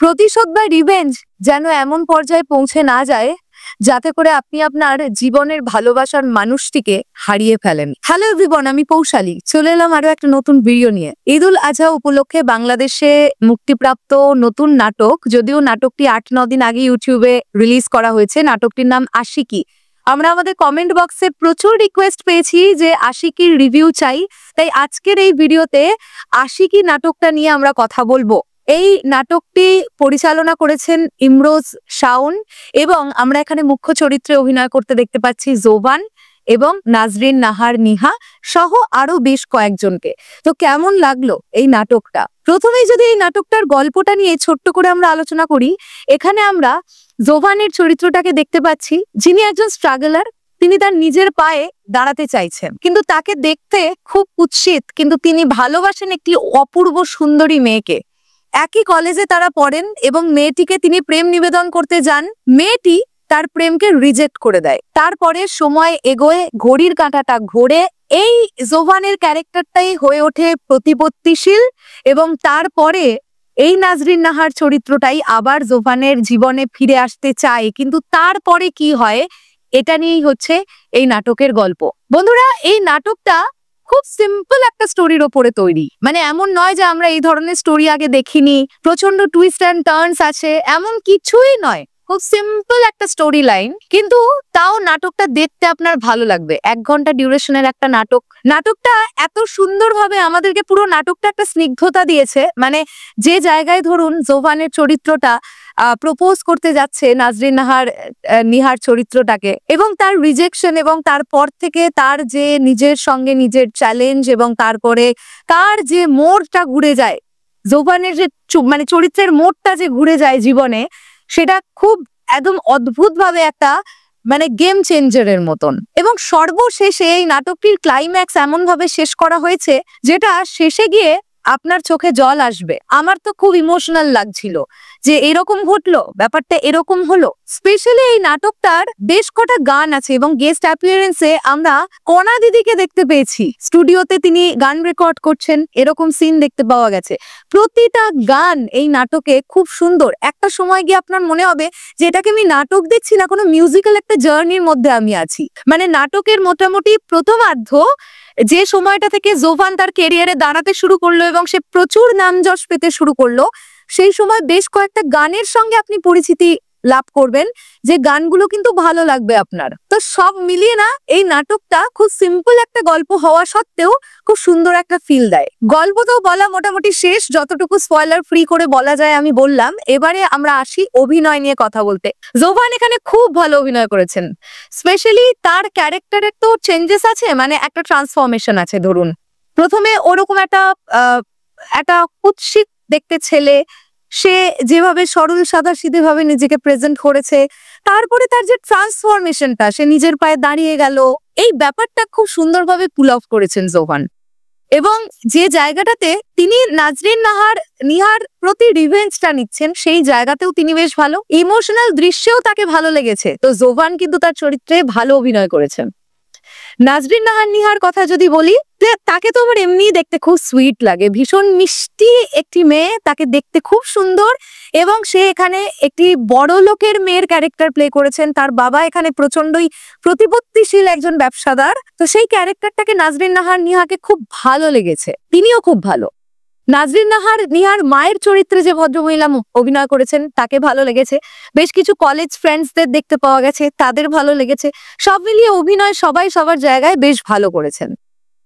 প্রতিশোধ বা রিভেঞ্জ যেন এমন পর্যায়ে পৌঁছে না যায় যাতে করে আপনি আপনার জীবনের ভালোবাসার মানুষটিকে হারিয়ে ফেলেন। হ্যালো এভরিওয়ান, আমি পৌশালী চলে এলাম আরো একটা নতুন ভিডিও নিয়ে। ঈদুল আজহা উপলক্ষে বাংলাদেশে মুক্তিপ্রাপ্ত নতুন নাটক, যদিও নাটকটি 8-9 দিন আগে ইউটিউবে রিলিজ করা হয়েছে। নাটকটির নাম আশিকি। আমরা আমাদের কমেন্ট বক্সে প্রচুর রিকোয়েস্ট পেয়েছি যে আশিকির রিভিউ চাই, তাই আজকের এই ভিডিওতে আশিকি নাটকটা নিয়ে আমরা কথা বলবো। এই নাটকটি পরিচালনা করেছেন ইমরোজ শাওন এবং আমরা এখানে মুখ্য চরিত্রে অভিনয় করতে দেখতে পাচ্ছি জোবান এবং নাজরিন নাহার নিহা সহ আরো বেশ কয়েকজনকে। তো কেমন লাগলো এই নাটকটা? প্রথমেই যদি এই নাটকটার গল্পটা নিয়ে ছোট্ট করে আমরা আলোচনা করি, এখানে আমরা জোবানের চরিত্রটাকে দেখতে পাচ্ছি, যিনি একজন স্ট্রাগলার। তিনি তার নিজের পায়ে দাঁড়াতে চাইছেন, কিন্তু তাকে দেখতে খুব কুৎসিত, কিন্তু তিনি ভালোবাসেন একটি অপূর্ব সুন্দরী মেয়েকে। একই কলেজে তারা পড়েন এবং মেয়েটিকে তিনি প্রেম নিবেদন করতে যান। মেয়েটি তার প্রেমকে রিজেক্ট করে দেয়। তারপরে সময় এগোয়, ঘড়ির কাঁটাটা ঘোরে, এই জোবানের ক্যারেক্টারটাই হয়ে ওঠে প্রতিপত্তিশীল এবং তারপরে এই নাজরিন নাহার চরিত্রটাই আবার জোবানের জীবনে ফিরে আসতে চায়। কিন্তু তারপরে কি হয়, এটা নিয়েই হচ্ছে এই নাটকের গল্প। বন্ধুরা, এই নাটকটা খুব সিম্পল একটা স্টোরির ওপরে তৈরি। মানে এমন নয় যে আমরা এই ধরনের স্টোরি আগে দেখিনি, প্রচন্ড টুইস্ট অ্যান্ড টার্নস আছে, এমন কিছুই নয়। খুব সিম্পল একটা স্টোরি লাইন, কিন্তু তাও নাটকটা দেখতে আপনার ভালো লাগবে। 1 ঘন্টা ডিউরেশনের একটা নাটক। নাটকটা এত সুন্দরভাবে আমাদেরকে পুরো নাটকটা একটা স্নিগ্ধতা দিয়েছে। মানে যে জায়গায় ধরুন জোবানের চরিত্রটা প্রপোজ করতে যাচ্ছে নাজরিন নিহার চরিত্রটাকে, এবং তার রিজেকশন, এবং তারপর থেকে তার যে নিজের সঙ্গে নিজের চ্যালেঞ্জ, এবং তারপরে তার যে মোড়টা ঘুরে যায়, জোবানের যে মানে চরিত্রের মোড়টা যে ঘুরে যায় জীবনে, সেটা খুব একদম অদ্ভুত ভাবে একটা মানে গেম চেঞ্জারের মতন। এবং সর্বশেষে এই নাটকটির ক্লাইম্যাক্স এমন ভাবে শেষ করা হয়েছে যেটা শেষে গিয়ে আপনার চোখে জল আসবে। আমার তো খুব ইমোশনাল লাগছিল যে এরকম ঘটলো, ব্যাপারটা এরকম হলো। স্পেশালি এই নাটকটার বেশ কটা গান আছে এবং গেস্ট অ্যাপিয়ারেন্সে আমরা কণা দিদিকে দেখতে পেয়েছি। স্টুডিওতে তিনি গান রেকর্ড করছেন, এরকম সিন দেখতে পাওয়া গেছে। প্রতিটা গান এই নাটকে খুব সুন্দর। একটা সময় গিয়ে আপনার মনে হবে যে এটাকে আমি নাটক দেখছি না, কোনো মিউজিক্যাল একটা জার্নির মধ্যে আমি আছি। মানে নাটকের মোটামুটি প্রথমার্ধ যে সময়টা থেকে জোবান তার ক্যারিয়ারে দাঁড়াতে শুরু করলো এবং সে প্রচুর নামযশ পেতে শুরু করলো, সেই সময় বেশ কয়েকটা গানের সঙ্গে আপনি পরিচিতি লাভ করবেন, যে গানগুলো কিন্তু ভালো লাগবে আপনার। তো সব মিলিয়ে না এই নাটকটা খুব সিম্পল একটা গল্প হওয়া সত্ত্বেও খুব সুন্দর একটা ফিল দেয়। গল্প তো বলা মোটামুটি শেষ, যতটুকু স্পয়লার ফ্রি করে বলা যায় আমি বললাম। এবারে আমরা আসি অভিনয় নিয়ে কথা বলতে। জোবান এখানে খুব ভালো অভিনয় করেছেন। স্পেশালি তার ক্যারেক্টারের তো চেঞ্জেস আছে, মানে একটা ট্রান্সফরমেশন আছে। ধরুন প্রথমে ওরকম একটা কুৎসিত দেখতে ছেলে, সে যেভাবে সরল সাদাসিধে ভাবে নিজেকে প্রেজেন্ট করেছে, তারপরে তার যে ট্রান্সফরমেশনটা, সে নিজের পায়ে দাঁড়িয়ে গেল, এই ব্যাপারটা খুব সুন্দরভাবে পুল অফ করেছেন জোবান। এবং যে জায়গাটাতে তিনি নাজরিন নিহার প্রতি রিভেঞ্জটা নিচ্ছেন, সেই জায়গাতেও তিনি বেশ ভালো। ইমোশনাল দৃশ্যেও তাকে ভালো লেগেছে। তো জোবান কিন্তু তার চরিত্রে ভালো অভিনয় করেছেন। নাজরিন নিহার কথা যদি বলি, তাকে তো আমার এমনি দেখতে খুব সুইট লাগে। ভীষণ মিষ্টি একটি মেয়ে, তাকে দেখতে খুব সুন্দর। এবং সে এখানে একটি বড় লোকের মেয়ের ক্যারেক্টার প্লে করেছেন। তার বাবা এখানে প্রচন্ডই প্রতিপত্তিশীল একজন ব্যবসাদার। তো সেই ক্যারেক্টারটাকে নাজরিন নিহাকে খুব ভালো লেগেছে, তিনিও খুব ভালো। নাজরিন নিহার মায়ের চরিত্রে যে ভদ্রমহিলা অভিনয় করেছেন, তাকে ভালো লেগেছে। বেশ কিছু কলেজ ফ্রেন্ডসদের দেখতে পাওয়া গেছে, তাদের ভালো লেগেছে। সব মিলিয়ে অভিনয় সবাই সবার জায়গায় বেশ ভালো করেছেন।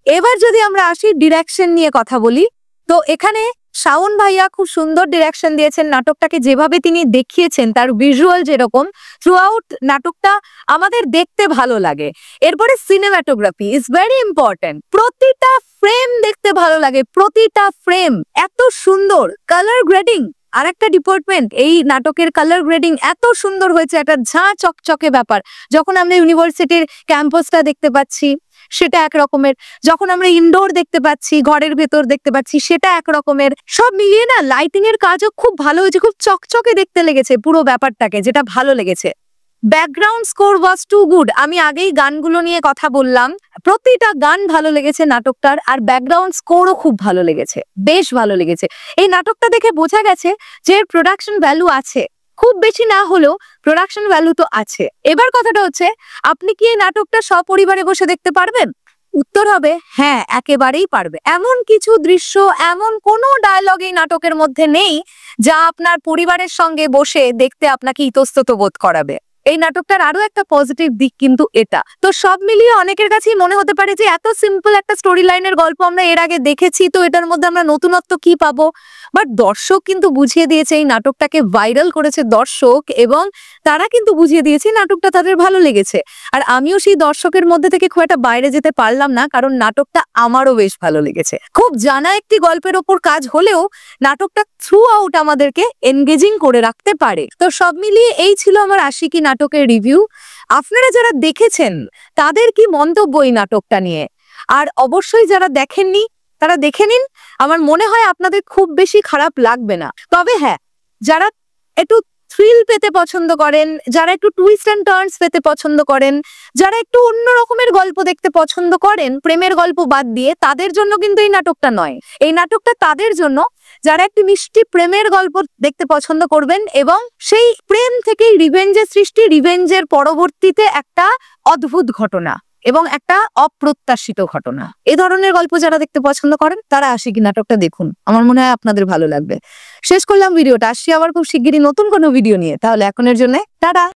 এবার যদি আমরা আসি ডিরেকশন নিয়ে কথা বলি, তো এখানে শাওন ভাইয়া খুব সুন্দর ডিরেকশন দিয়েছেন। নাটকটাকে যেভাবে তিনি দেখিয়েছেন, তার ভিজুয়াল যেরকম, থ্রু আউট নাটকটা আমাদের দেখতে ভালো লাগে। এরপরে সিনেমাটোগ্রাফি ইজ ভেরি ইম্পর্টেন্ট। প্রতিটা ফ্রেম দেখতে ভালো লাগে, প্রতিটা ফ্রেম এত সুন্দর। কালার গ্রেডিং আর একটা ডিপার্টমেন্ট, এই নাটকের কালার গ্রেডিং এত সুন্দর হয়েছে, একটা ঝাঁ চকচকে ব্যাপার। যখন আমরা ইউনিভার্সিটির ক্যাম্পাসটা দেখতে পাচ্ছি, সেটা এক রকমের। যখন আমরা ইনডোর দেখতে পাচ্ছি, ঘরের ভেতর দেখতে পাচ্ছি, সেটা এক রকমের। সব মিলিয়ে না লাইটিং এর কাজও খুব ভালো হয়েছে, খুব চকচকে দেখতে লেগেছে পুরো ব্যাপারটাকে, যেটা ভালো লেগেছে। ব্যাকগ্রাউন্ড স্কোর ওয়াজ টু গুড। আমি আগেই গানগুলো নিয়ে কথা বললাম, প্রতিটা গান ভালো লেগেছে নাটকটার, আর ব্যাকগ্রাউন্ড স্কোরও খুব ভালো লেগেছে, বেশ ভালো লেগেছে। এই নাটকটা দেখে বোঝা গেছে যে এর প্রোডাকশন ভ্যালু আছে, খুব বেশি না হলেও প্রোডাকশন ভ্যালু তো আছে। এবার কথাটা হচ্ছে, আপনি কি এই নাটকটা সপরিবারে বসে দেখতে পারবেন? উত্তর হবে হ্যাঁ, একেবারেই পারবে। এমন কিছু দৃশ্য, এমন কোনো ডায়লগ এই নাটকের মধ্যে নেই যা আপনার পরিবারের সঙ্গে বসে দেখতে আপনাকে ইতস্তত বোধ করাবে। এই নাটকটার আরো একটা পজিটিভ দিক কিন্তু এটা। তো সব মিলিয়ে অনেকের কাছেই মনে হতে পারে যে এত সিম্পল একটা স্টোরি লাইনের গল্প আমরা এর আগে দেখেছি, তো এটার মধ্যে আমরা নতুনত্ব কি পাবো? বাট দর্শক কিন্তু বুঝিয়ে দিয়েছে, এই নাটকটাকে ভাইরাল করেছে দর্শক, এবং তারা কিন্তু বুঝিয়ে দিয়েছে নাটকটা তাদের ভালো লেগেছে। আর আমিও সেই দর্শকের মধ্যে থেকে খুব একটা বাইরে যেতে পারলাম না, কারণ নাটকটা আমারও বেশ ভালো লেগেছে। খুব জানা একটি গল্পের ওপর কাজ হলেও নাটকটা থ্রু আউট আমাদেরকে এনগেজিং করে রাখতে পারে। তো সব মিলিয়ে এই ছিল আমার আশিকি নাটকের রিভিউ। আপনারা যারা দেখেছেন তাদের কি মন্তব্য এই নাটকটা নিয়ে? আর অবশ্যই যারা দেখেননি তারা দেখে নিন, আমার মনে হয় আপনাদের খুব বেশি খারাপ লাগবে না। তবে হ্যাঁ, যারা একটু থ্রিল পেতে পছন্দ করেন, যারা একটু টুইস্ট অ্যান্ড টার্নস পেতে পছন্দ করেন, যারা একটু অন্য রকমের গল্প দেখতে পছন্দ করেন প্রেমের গল্প বাদ দিয়ে, তাদের জন্য কিন্তু এই নাটকটা নয়। এই নাটকটা তাদের জন্য যারা একটি মিষ্টি প্রেমের গল্প দেখতে পছন্দ করবেন, এবং সেই প্রেম থেকেই রিভেঞ্জের সৃষ্টি, রিভেঞ্জের পরবর্তীতে একটা অদ্ভুত ঘটনা এবং একটা অপ্রত্যাশিত ঘটনা, এ ধরনের গল্প যারা দেখতে পছন্দ করেন তারা আশিকি নাটকটা দেখুন, আমার মনে হয় আপনাদের ভালো লাগবে। শেষ করলাম ভিডিওটা, আসছি আবার খুব শিগগিরই নতুন কোনো ভিডিও নিয়ে। তাহলে এখনের জন্য টাটা।